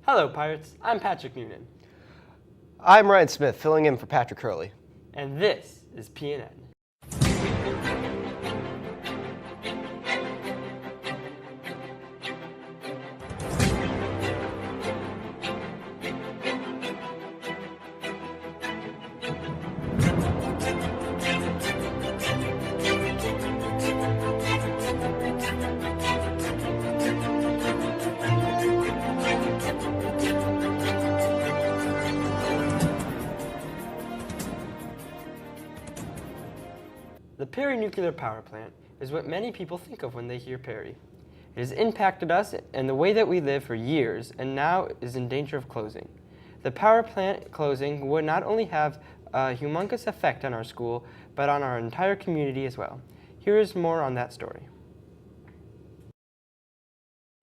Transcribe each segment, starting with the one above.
Hello, Pirates. I'm Patrick Noonan. I'm Ryan Smith, filling in for Patrick Hurley. And this is PNN. The Perry Nuclear Power Plant is what many people think of when they hear Perry. It has impacted us and the way that we live for years and now is in danger of closing. The power plant closing would not only have a humongous effect on our school, but on our entire community as well. Here is more on that story.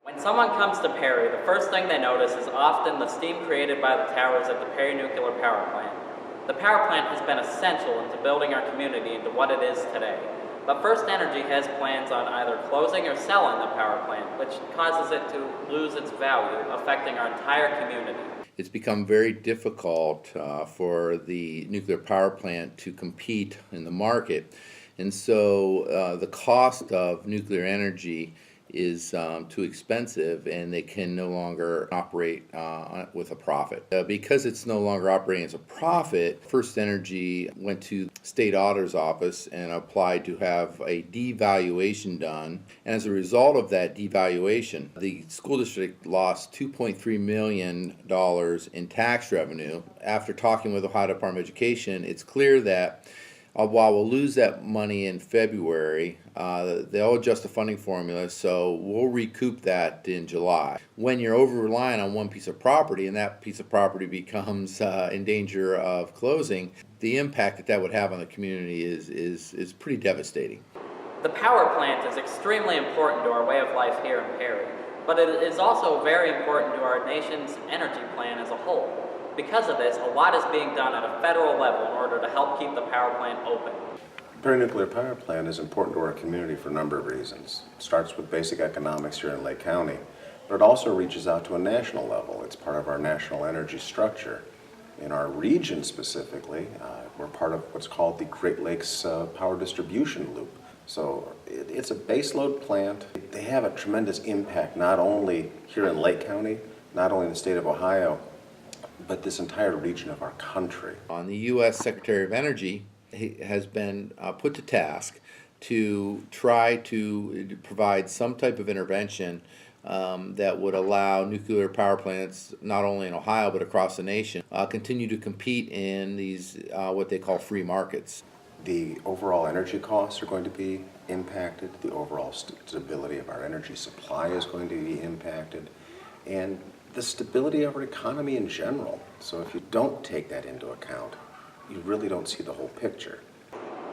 When someone comes to Perry, the first thing they notice is often the steam created by the towers at the Perry Nuclear Power Plant. The power plant has been essential into building our community into what it is today. But First Energy has plans on either closing or selling the power plant, which causes it to lose its value, affecting our entire community. It's become very difficult for the nuclear power plant to compete in the market. And so the cost of nuclear energy is too expensive, and they can no longer operate with a profit. Because it's no longer operating as a profit, First Energy went to state auditor's office and applied to have a devaluation done. And as a result of that devaluation, the school district lost $2.3 million in tax revenue. After talking with the Ohio Department of Education, it's clear that while we'll lose that money in February, they'll adjust the funding formula, so we'll recoup that in July. When you're over-reliant on one piece of property and that piece of property becomes in danger of closing, the impact that would have on the community is pretty devastating. The power plant is extremely important to our way of life here in Perry, but it is also very important to our nation's energy plan as a whole. Because of this, a lot is being done at a federal level in order to help keep the power plant open. The Perry Nuclear Power Plant is important to our community for a number of reasons. It starts with basic economics here in Lake County, but it also reaches out to a national level. It's part of our national energy structure. In our region specifically, we're part of what's called the Great Lakes Power Distribution Loop. So it's a baseload plant. They have a tremendous impact not only here in Lake County, not only in the state of Ohio, but this entire region of our country. The U.S. Secretary of Energy has been put to task to try to provide some type of intervention that would allow nuclear power plants, not only in Ohio but across the nation, continue to compete in these what they call free markets. The overall energy costs are going to be impacted. The overall stability of our energy supply is going to be impacted. And the stability of our economy in general. So if you don't take that into account, you really don't see the whole picture.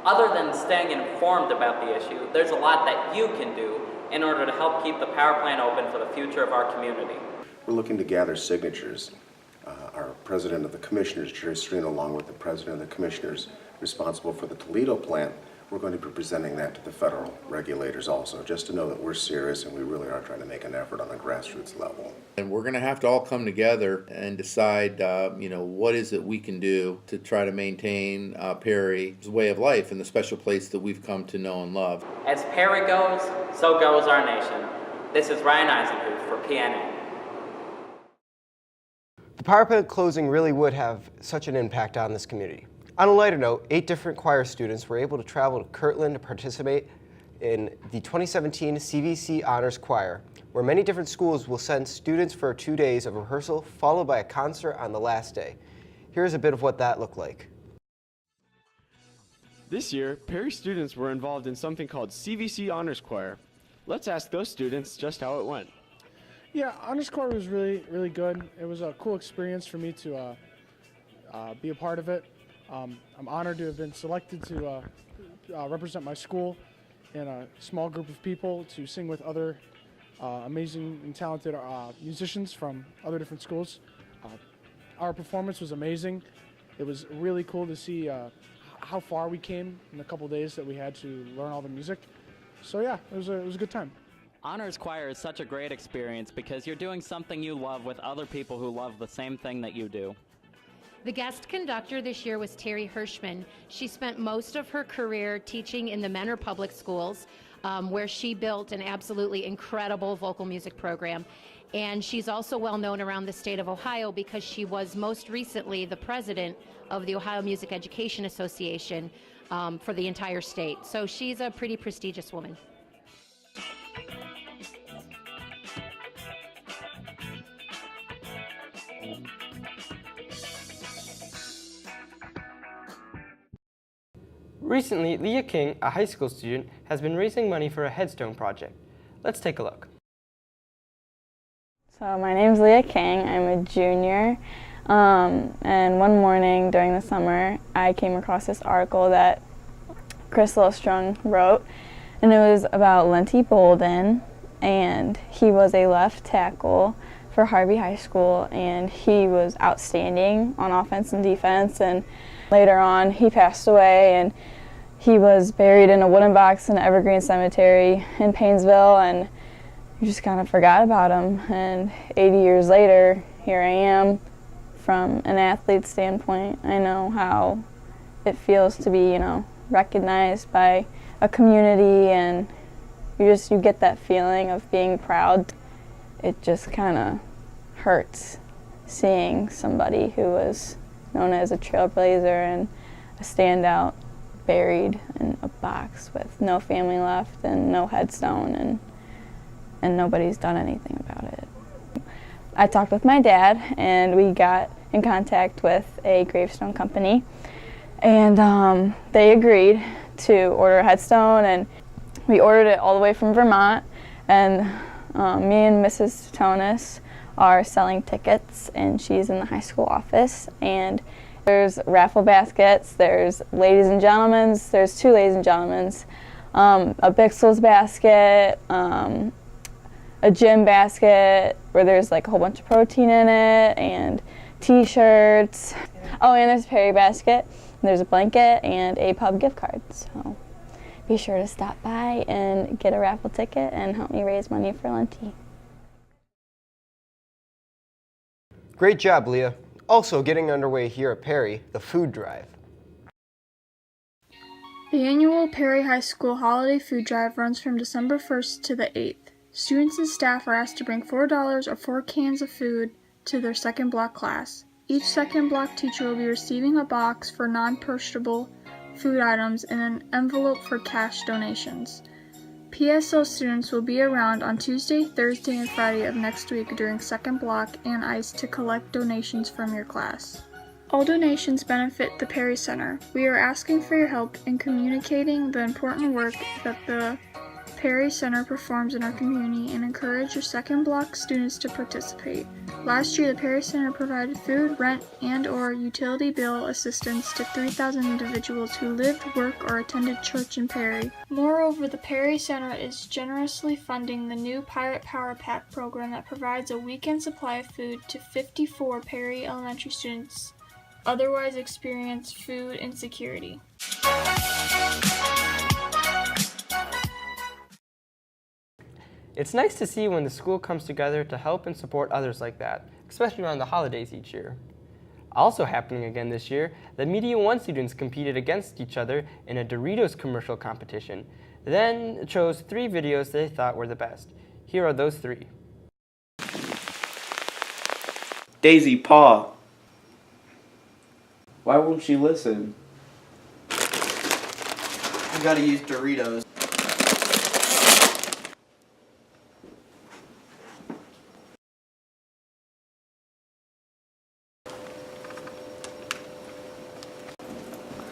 Other than staying informed about the issue, there's a lot that you can do in order to help keep the power plant open for the future of our community. We're looking to gather signatures. Our president of the commissioners, Jerry Serino, along with the president of the commissioners responsible for the Toledo plant, we're going to be presenting that to the federal regulators also, just to know that we're serious and we really are trying to make an effort on a grassroots level. And we're going to have to all come together and decide, what is it we can do to try to maintain Perry's way of life and the special place that we've come to know and love. As Perry goes, so goes our nation. This is Ryan Eisenhuth for PNN. The power plant closing really would have such an impact on this community. On a lighter note, 8 different choir students were able to travel to Kirtland to participate in the 2017 CVC Honors Choir, where many different schools will send students for 2 days of rehearsal, followed by a concert on the last day. Here's a bit of what that looked like. This year, Perry students were involved in something called CVC Honors Choir. Let's ask those students just how it went. Yeah, Honors Choir was really good. It was a cool experience for me to be a part of it. I'm honored to have been selected to represent my school in a small group of people to sing with other amazing and talented musicians from other different schools. Our performance was amazing. It was really cool to see how far we came in the couple days that we had to learn all the music. So yeah, it was a good time. Honors Choir is such a great experience because you're doing something you love with other people who love the same thing that you do. The guest conductor this year was Terry Hirschman. She spent most of her career teaching in the Menor Public Schools, where she built an absolutely incredible vocal music program. And she's also well known around the state of Ohio because she was most recently the president of the Ohio Music Education Association for the entire state. So she's a pretty prestigious woman. Recently, Leah King, a high school student, has been raising money for a headstone project. Let's take a look. So my name's Leah King. I'm a junior. And one morning during the summer, I came across this article that Chris Lilstrong wrote, and it was about Lenty Bolden, and he was a left tackle for Harvey High School, and he was outstanding on offense and defense, and later on he passed away, and he was buried in a wooden box in Evergreen Cemetery in Painesville, and you just kind of forgot about him. And 80 years later, here I am. From an athlete's standpoint, I know how it feels to be, recognized by a community, and you get that feeling of being proud. It just kind of hurts seeing somebody who was known as a trailblazer and a standout buried in a box with no family left and no headstone, and nobody's done anything about it. I talked with my dad, and we got in contact with a gravestone company, and they agreed to order a headstone, and we ordered it all the way from Vermont, and me and Mrs. Tonis are selling tickets, and she's in the high school office, and there's raffle baskets, there's ladies and gentlemen's, there's two ladies and gentlemen's, a Bixel's basket, a gym basket where there's like a whole bunch of protein in it, and t-shirts. Oh, and there's a Perry basket, and there's a blanket, and a pub gift card. So be sure to stop by and get a raffle ticket and help me raise money for Lenty. Great job, Leah. Also getting underway here at Perry, the food drive. The annual Perry High School Holiday Food Drive runs from December 1st to the 8th. Students and staff are asked to bring $4 or 4 cans of food to their second block class. Each second block teacher will be receiving a box for non-perishable food items and an envelope for cash donations. PSL students will be around on Tuesday, Thursday, and Friday of next week during second block and ICE to collect donations from your class. All donations benefit the Perry Center. We are asking for your help in communicating the important work that the Perry Center performs in our community and encourage your second block students to participate. Last year, the Perry Center provided food, rent, and/or utility bill assistance to 3,000 individuals who lived, worked, or attended church in Perry. Moreover, the Perry Center is generously funding the new Pirate Power Pack program that provides a weekend supply of food to 54 Perry elementary students otherwise experience food insecurity. It's nice to see when the school comes together to help and support others like that, especially around the holidays each year. Also happening again this year, the Media 1 students competed against each other in a Doritos commercial competition, then chose 3 videos they thought were the best. Here are those 3. Daisy, Paw. Why won't she listen? You gotta use Doritos.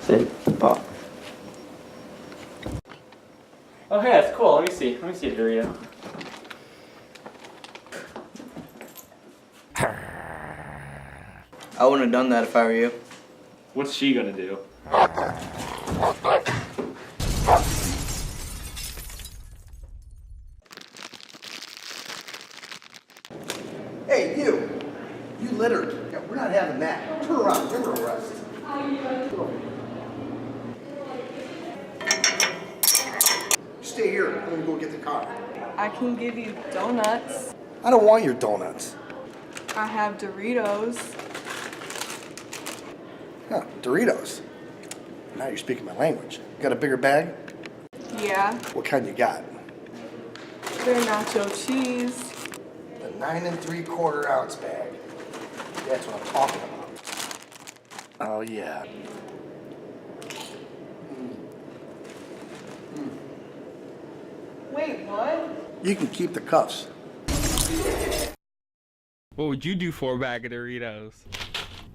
Sit, Paw. Oh, hey, that's cool. Let me see a Dorito. I wouldn't have done that if I were you. What's she gonna do? Hey, you! You littered. Yeah, we're not having that. Turn around. You're under arrest. Stay here. I'm gonna go get the car. I can give you donuts. I don't want your donuts. I have Doritos. Huh, Doritos. Now you're speaking my language. Got a bigger bag? Yeah. What kind you got? They're nacho cheese. The 9 3/4 ounce bag. That's what I'm talking about. Oh yeah. Wait, what? You can keep the cuffs. What would you do for a bag of Doritos?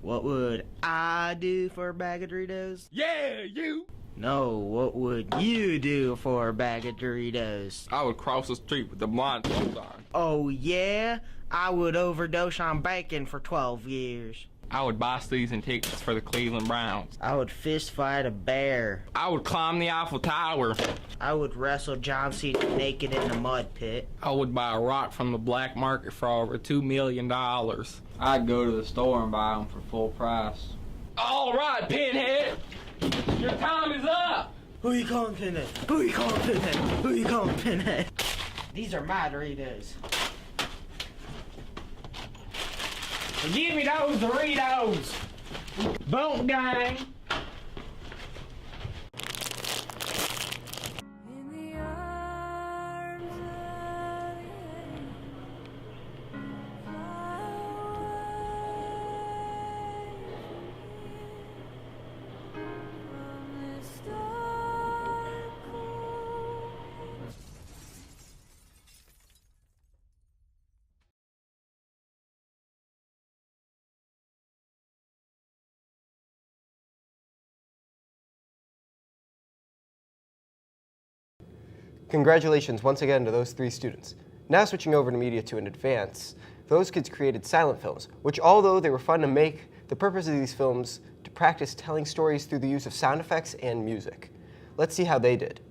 What would I do for a bag of Doritos? Yeah, you! No, what would you do for a bag of Doritos? I would cross the street with the blindfold on. Oh yeah? I would overdose on bacon for 12 years. I would buy season tickets for the Cleveland Browns. I would fist fight a bear. I would climb the Eiffel Tower. I would wrestle John Cena naked in the mud pit. I would buy a rock from the black market for over $2 million. I'd go to the store and buy them for full price. All right, Pinhead! Your time is up! Who you calling Pinhead? Who you calling Pinhead? Who you calling Pinhead? These are my Doritos. Give me those Doritos! Boom, gang! Congratulations once again to those 3 students. Now switching over to Media 2 in Advance, those kids created silent films, which although they were fun to make, the purpose of these films to practice telling stories through the use of sound effects and music. Let's see how they did.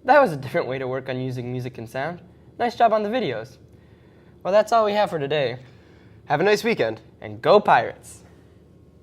That was a different way to work on using music and sound. Nice job on the videos. Well, that's all we have for today. Have a nice weekend. And go Pirates!